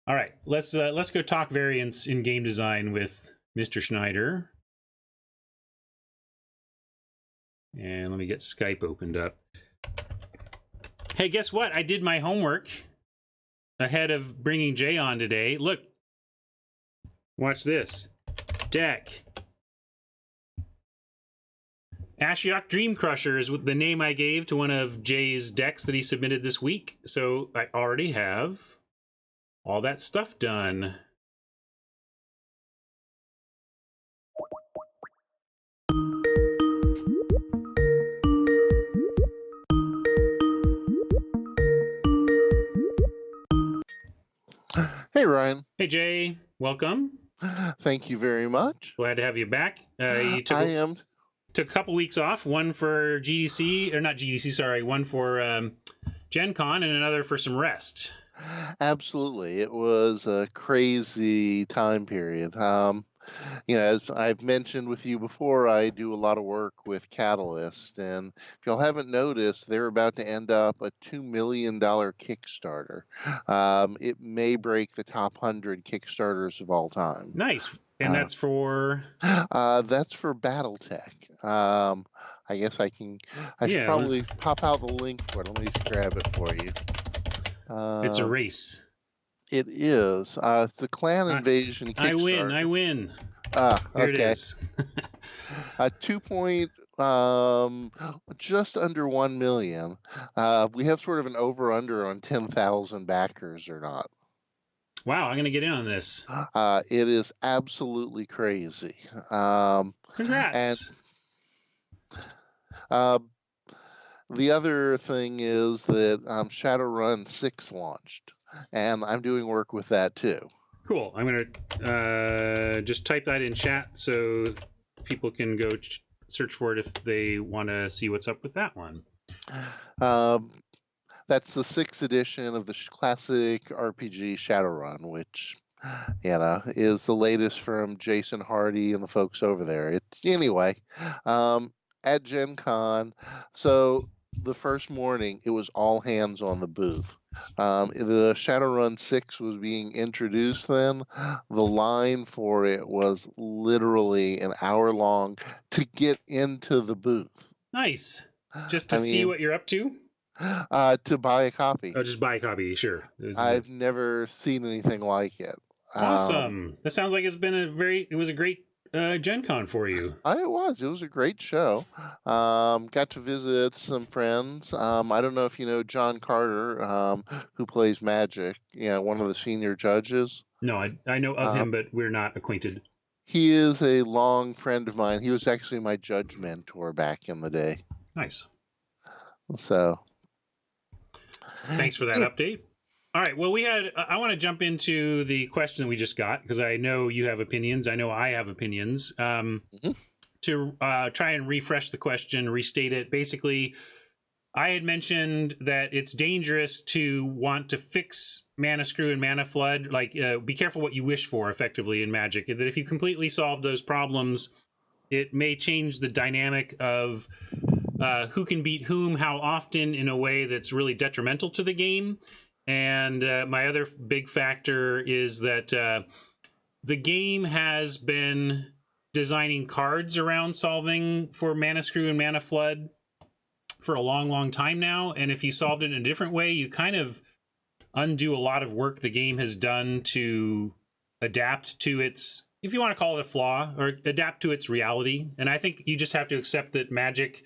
All right, let's go talk variance in game design with Mr. Schneider. And let me get Skype opened up. Hey, guess what? I did my homework ahead of bringing Jay on today. Look, watch this. Deck. Ashiok Dream Crusher is the name I gave to one of Jay's decks that he submitted this week. So I already have all that stuff done. Hey, Ryan. Hey, Jay. Welcome. Thank you very much. Glad to have you back. You took a couple weeks off, one for GDC, or not GDC, sorry, one for Gen Con and another for some rest. Absolutely. It was a crazy time period. As I've mentioned with you before, I do a lot of work with Catalyst, and if y'all haven't noticed, they're about to end up a $2 million Kickstarter. It may break the top 100 Kickstarters of all time. Nice. And that's for? That's for BattleTech. I guess I should probably pop out the link for it. Let me just grab it for you. It's a race. It is. It's the Clan Invasion Kickstarter. I win. Here okay. It is. Just under 1 million. We have sort of an over-under on 10,000 backers or not. Wow, I'm going to get in on this. It is absolutely crazy. Congrats. And the other thing is that Shadowrun 6 launched, and I'm doing work with that too. Cool. I'm going to just type that in chat so people can go search for it if they want to see what's up with that one. That's the 6th edition of the classic RPG Shadowrun, which, is the latest from Jason Hardy and the folks over there. At Gen Con, so the first morning, it was all hands on the booth. The Shadowrun 6 was being introduced then. The line for it was literally an hour long to get into the booth. Nice. Just to see what you're up to? To buy a copy. Oh, just buy a copy, sure. I've never seen anything like it. Awesome. That sounds like it was a great Gen Con for you. It was a great show. Got to visit some friends. I don't know if you know John Carter, who plays Magic, one of the senior judges. No, I know of him, but we're not acquainted. He is a long friend of mine. He was actually my judge mentor back in the day. Nice. So thanks for that update. All right. Well, I want to jump into the question that we just got, because I know you have opinions. I know I have opinions. To try and refresh the question, restate it. Basically, I had mentioned that it's dangerous to want to fix Mana Screw and Mana Flood. Like, be careful what you wish for, effectively, in Magic. That if you completely solve those problems, it may change the dynamic of who can beat whom, how often, in a way that's really detrimental to the game. And my other big factor is that the game has been designing cards around solving for Mana Screw and Mana Flood for a long, long time now. And if you solved it in a different way, you kind of undo a lot of work the game has done to adapt to its, if you want to call it a flaw, or adapt to its reality. And I think you just have to accept that Magic,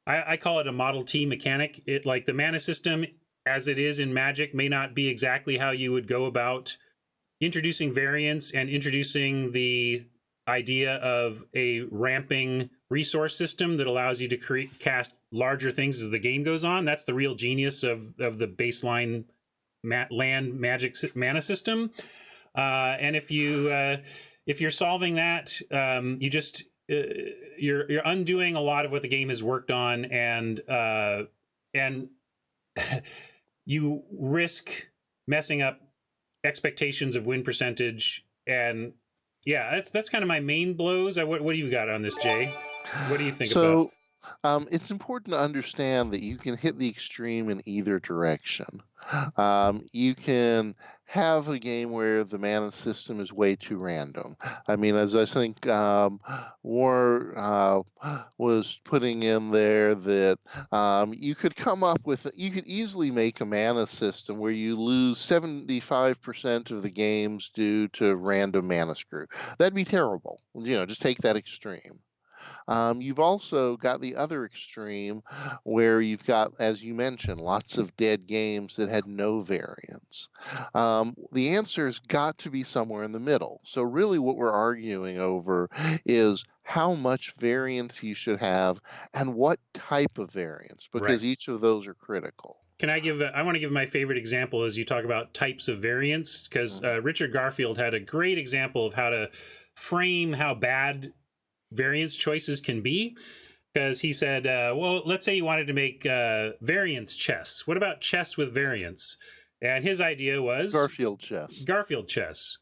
I call it a Model T mechanic. It, like the mana system as it is in Magic, may not be exactly how you would go about introducing variance and introducing the idea of a ramping resource system that allows you to cast larger things as the game goes on. That's the real genius of the baseline land Magic mana system. And if you're solving that, you're undoing a lot of what the game has worked on, and you risk messing up expectations of win percentage. And yeah, that's kind of my main blows. What do you got on this, Jay? What do you think about? It's important to understand that you can hit the extreme in either direction. You can have a game where the mana system is way too random. I mean, as I think War was putting in there, that you could come up with, you could easily make a mana system where you lose 75% of the games due to random mana screw. That'd be terrible. Just take that extreme. You've also got the other extreme where you've got, as you mentioned, lots of dead games that had no variance. The answer's got to be somewhere in the middle. So, really, what we're arguing over is how much variance you should have and what type of variance, Right. because each of those are critical. Can I give? I want to give my favorite example as you talk about types of variance, because Richard Garfield had a great example of how to frame how bad variance choices can be. Because he said, well, let's say you wanted to make variance chess. What about chess with variance? And his idea was Garfield chess. Garfield chess.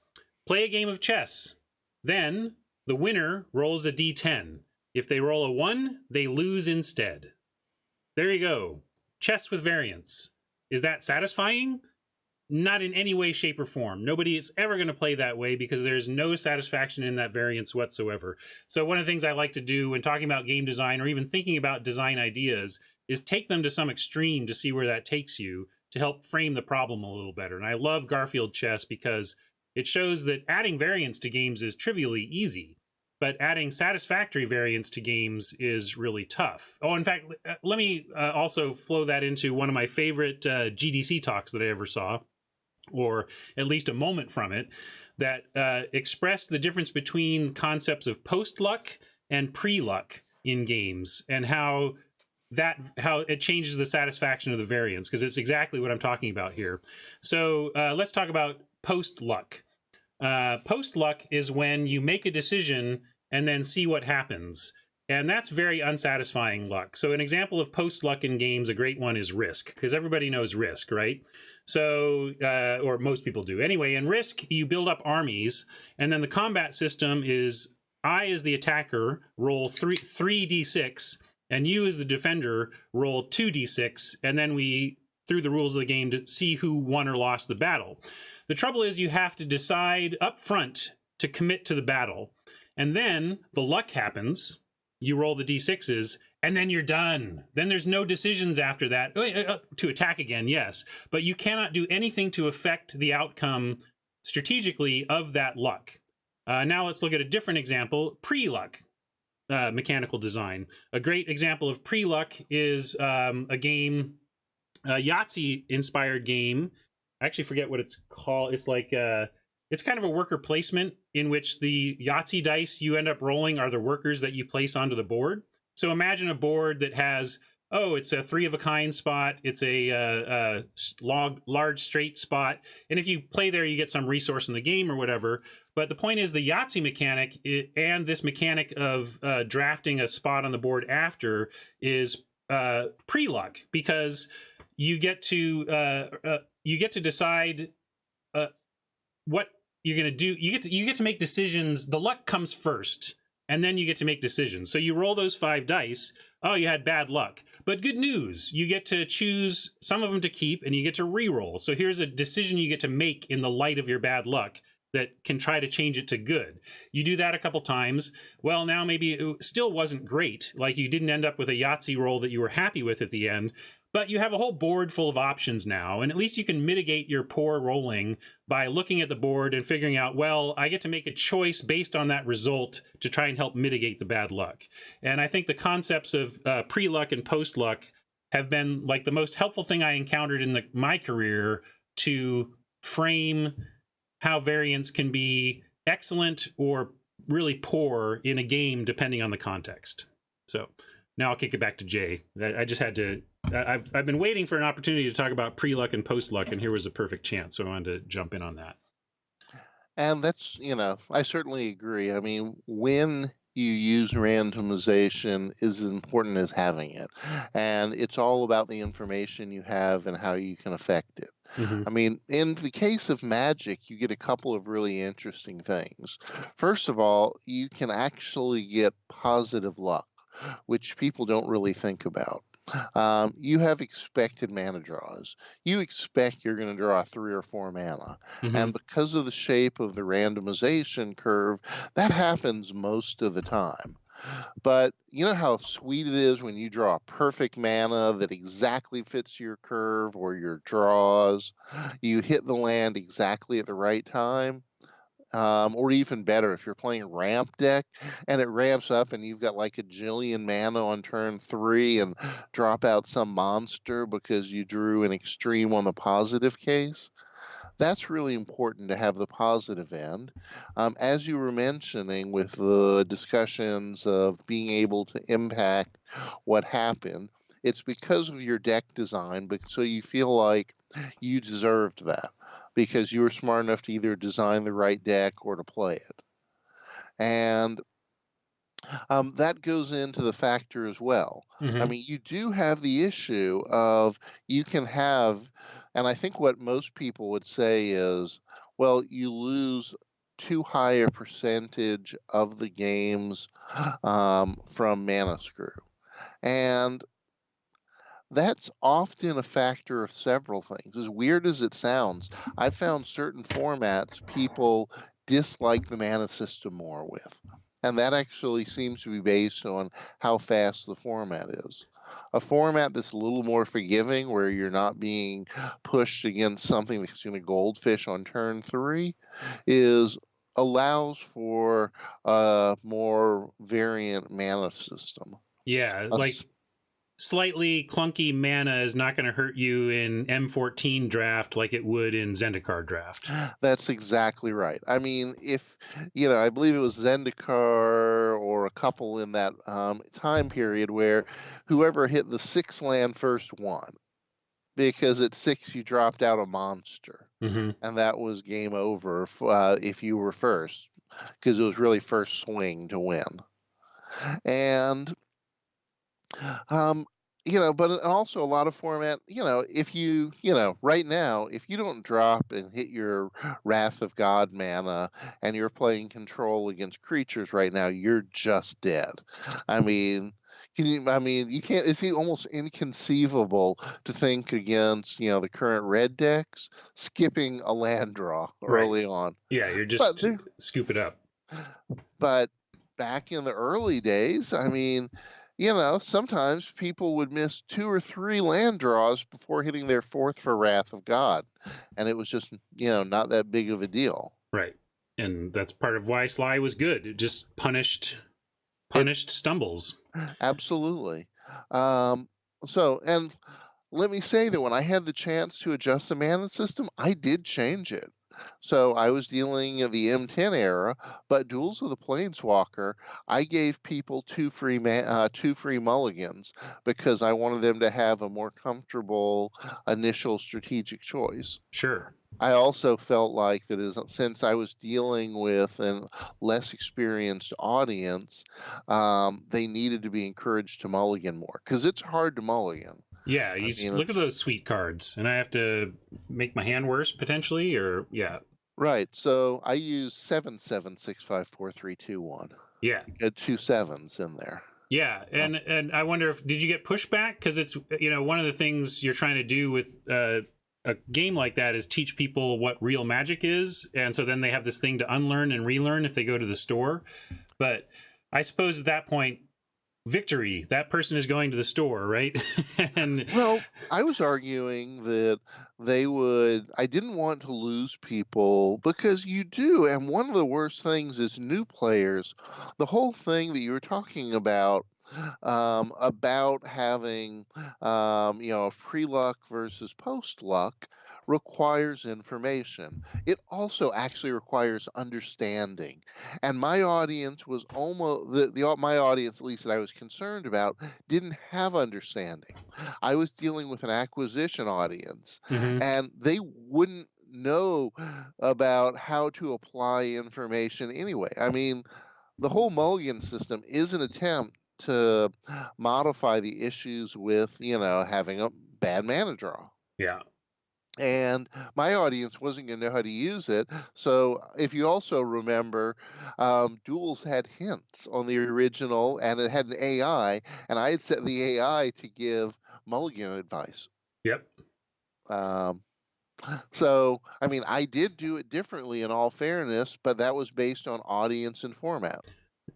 Play a game of chess. Then the winner rolls a d10. If they roll a 1, they lose instead. There you go. Chess with variance. Is that satisfying? Not in any way, shape, or form. Nobody is ever going to play that way because there's no satisfaction in that variance whatsoever. So one of the things I like to do when talking about game design or even thinking about design ideas is take them to some extreme to see where that takes you to help frame the problem a little better. And I love Garfield chess because it shows that adding variance to games is trivially easy, but adding satisfactory variance to games is really tough. Oh, in fact, let me also flow that into one of my favorite GDC talks that I ever saw, or at least a moment from it, that expressed the difference between concepts of post-luck and pre-luck in games, and how it changes the satisfaction of the variance, because it's exactly what I'm talking about here. So let's talk about post-luck. Post-luck is when you make a decision and then see what happens. And that's very unsatisfying luck. So an example of post-luck in games, a great one is Risk, because everybody knows Risk, right? So, or most people do. Anyway, in Risk, you build up armies, and then the combat system is I, as the attacker, roll 3d6, and you, as the defender, roll 2d6, and then we, through the rules of the game, to see who won or lost the battle. The trouble is you have to decide up front to commit to the battle, and then the luck happens. You roll the d6s, and then you're done. Then there's no decisions after that. To attack again, yes, but you cannot do anything to affect the outcome strategically of that luck. Now let's look at a different example, pre-luck mechanical design. A great example of pre-luck is a game, a Yahtzee-inspired game. I actually forget what it's called. It's like it's kind of a worker placement in which the Yahtzee dice you end up rolling are the workers that you place onto the board. So imagine a board that has, it's a 3-of-a-kind spot. It's a large straight spot. And if you play there, you get some resource in the game or whatever. But the point is the Yahtzee mechanic and this mechanic of drafting a spot on the board after is pre-luck, because you get to decide what you're going to do. You get to make decisions. The luck comes first, and then you get to make decisions. So you roll those 5 dice. Oh, you had bad luck. But good news, you get to choose some of them to keep, and you get to re-roll. So here's a decision you get to make in the light of your bad luck that can try to change it to good. You do that a couple times. Well, now maybe it still wasn't great. Like you didn't end up with a Yahtzee roll that you were happy with at the end. But you have a whole board full of options now, and at least you can mitigate your poor rolling by looking at the board and figuring out, well, I get to make a choice based on that result to try and help mitigate the bad luck. And I think the concepts of pre-luck and post-luck have been like the most helpful thing I encountered in my career to frame how variance can be excellent or really poor in a game, depending on the context. So now I'll kick it back to Jay. I just had to... I've been waiting for an opportunity to talk about pre-luck and post-luck, and here was a perfect chance, so I wanted to jump in on that. And that's, I certainly agree. I mean, when you use randomization is as important as having it. And it's all about the information you have and how you can affect it. Mm-hmm. I mean, in the case of Magic, you get a couple of really interesting things. First of all, you can actually get positive luck. which people don't really think about. You have expected mana draws. You expect you're going to draw 3 or 4 mana. Hmm. And because of the shape of the randomization curve, that happens most of the time. But you know how sweet it is when you draw a perfect mana that exactly fits your curve or your draws? You hit the land exactly at the right time. Or even better, if you're playing ramp deck and it ramps up and you've got like a jillion mana on turn 3 and drop out some monster because you drew an extreme on the positive case. That's really important to have the positive end. As you were mentioning with the discussions of being able to impact what happened, it's because of your deck design, but so you feel like you deserved that because you were smart enough to either design the right deck or to play it. And that goes into the factor as well. I Hmm. mean, you do have the issue of you can have, and I think what most people would say is, well, you lose too high a percentage of the games from mana screw. And that's often a factor of several things. As weird as it sounds, I've found certain formats people dislike the mana system more with. And that actually seems to be based on how fast the format is. A format that's a little more forgiving, where you're not being pushed against something that's going to goldfish on turn 3, is allows for a more variant mana system. Yeah, A like slightly clunky mana is not going to hurt you in M14 draft like it would in Zendikar draft. That's exactly right. I mean, if I believe it was Zendikar or a couple in that time period where whoever hit the 6 land first won, because at 6 you dropped out a monster, Hmm. and that was game over if you were first, because it was really first swing to win. And um, but also a lot of format, if right now, if you don't drop and hit your Wrath of God mana and you're playing control against creatures right now, you're just dead. I mean, you can't, it's almost inconceivable to think against, the current red decks skipping a land draw Right. early on. Yeah, you're But just scoop it up. but back in the early days, I mean, sometimes people would miss 2 or 3 land draws before hitting their 4th for Wrath of God. And it was just, not that big of a deal. Right. And that's part of why Sly was good. It just punished It stumbles. absolutely. Um, and let me say that when I had the chance to adjust the mana system, I did change it. So I was dealing in the M10 era, but Duels of the Planeswalker, I gave people 2 free mulligans because I wanted them to have a more comfortable initial strategic choice. Sure. I also felt like since I was dealing with a less experienced audience, they needed to be encouraged to mulligan more because it's hard to mulligan. Yeah, I you mean, look at those sweet cards, and I have to make my hand worse potentially, or yeah, right. So I use 7765431. yeah, You had 2 sevens in there. yeah. And I wonder if did you get pushback because it's one of the things you're trying to do with a game like that is teach people what real Magic is, and so then they have this thing to unlearn and relearn if they go to the store. But I suppose at that point, victory, that person is going to the store, right? And Well, I was arguing that I didn't want to lose people because you do. And one of the worst things is new players. The whole thing that you were talking about having, pre-luck versus post-luck requires information. It also actually requires understanding. And my audience was almost my audience, at least that I was concerned about, didn't have understanding. I was dealing with an acquisition audience, mm-hmm. and they wouldn't know about how to apply information anyway. I mean, the whole mulligan system is an attempt to modify the issues with, having a bad mana draw. Yeah. and my audience wasn't going to know how to use it. So if you also remember, Duels had hints on the original, and it had an AI, and I had set the AI to give mulligan advice. Yep. Um, so, I mean, I did do it differently in all fairness, but that was based on audience and format.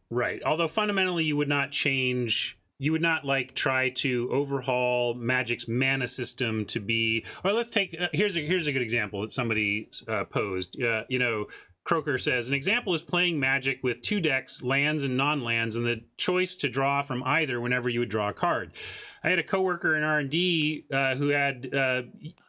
Right. Although fundamentally, you would not change. You would not like try to overhaul Magic's mana system to be. Or let's take here's a good example that somebody posed. You know, Croker says an example is playing Magic with 2 decks, lands and non-lands, and the choice to draw from either whenever you would draw a card. I had a coworker in R&D who had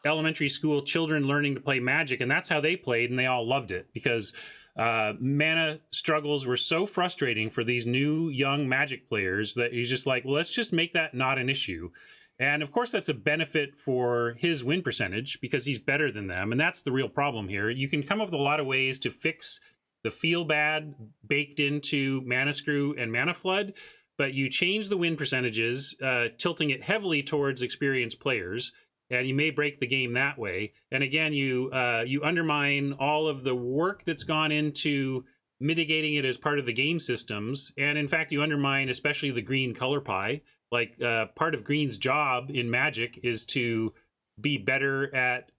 elementary school children learning to play Magic, and that's how they played, and they all loved it because mana struggles were so frustrating for these new young Magic players that he's just like, well, let's just make that not an issue. And of course, that's a benefit for his win percentage because he's better than them. And that's the real problem here. You can come up with a lot of ways to fix the feel bad baked into Mana Screw and Mana Flood, but you change the win percentages, tilting it heavily towards experienced players, and you may break the game that way. And again, you undermine all of the work that's gone into mitigating it as part of the game systems. And in fact, you undermine especially the green color pie. Like part of green's job in Magic is to be better at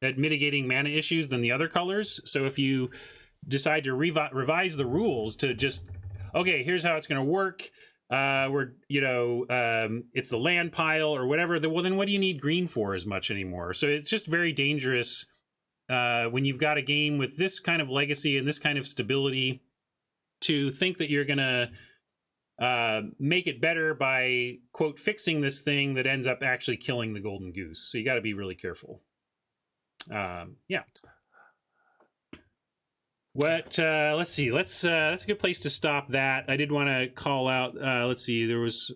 mitigating mana issues than the other colors. So if you decide to revise the rules to just, okay, here's how it's going to work. It's the land pile or whatever. Well, then what do you need green for as much anymore? So it's just very dangerous when you've got a game with this kind of legacy and this kind of stability to think that you're going to make it better by, quote, fixing this thing that ends up actually killing the golden goose. So you got to be really careful. Yeah. What? Let's see. That's a good place to stop that. I did want to call out. Let's see. There was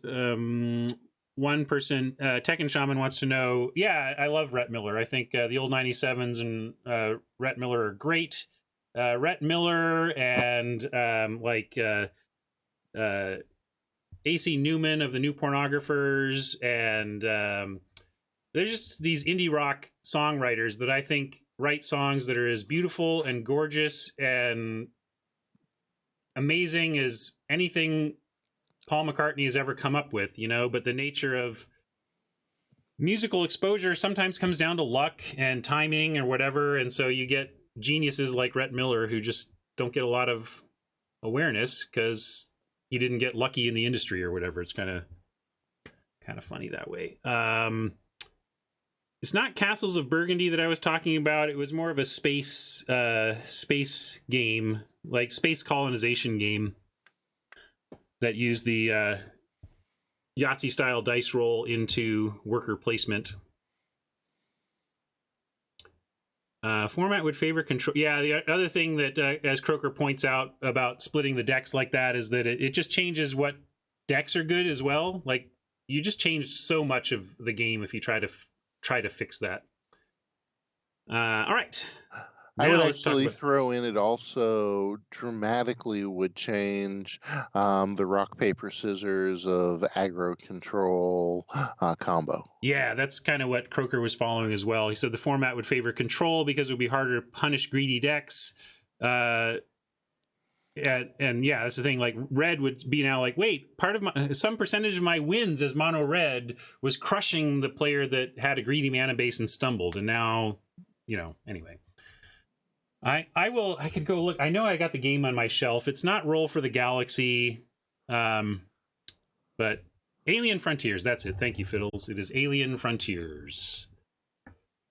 one person. Tekken Shaman wants to know. Yeah, I love Rhett Miller. I think the old 97s and Rhett Miller are great. Rhett Miller and AC Newman of the New Pornographers, and there's just these indie rock songwriters that I think write songs that are as beautiful and gorgeous and amazing as anything Paul McCartney has ever come up with, but the nature of musical exposure sometimes comes down to luck and timing or whatever, and so you get geniuses like Rhett Miller who just don't get a lot of awareness because he didn't get lucky in the industry or whatever. It's kind of funny that way. It's not Castles of Burgundy that I was talking about. It was more of a space game, like space colonization game that used the Yahtzee style dice roll into worker placement. Format would favor control. Yeah, the other thing that, as Croker points out about splitting the decks like that, is that it just changes what decks are good as well. Like, you just change so much of the game if you try to fix that. All right. I would actually throw in it also dramatically would change the rock, paper, scissors of aggro control combo. Yeah, that's kind of what Croker was following as well. He said the format would favor control because it would be harder to punish greedy decks. And yeah, that's the thing. Like, red would be now like, wait, some percentage of my wins as mono red was crushing the player that had a greedy mana base and stumbled. And now, anyway. I could go look. I know I got the game on my shelf. It's not Roll for the Galaxy, but Alien Frontiers. That's it. Thank you, Fiddles. It is Alien Frontiers.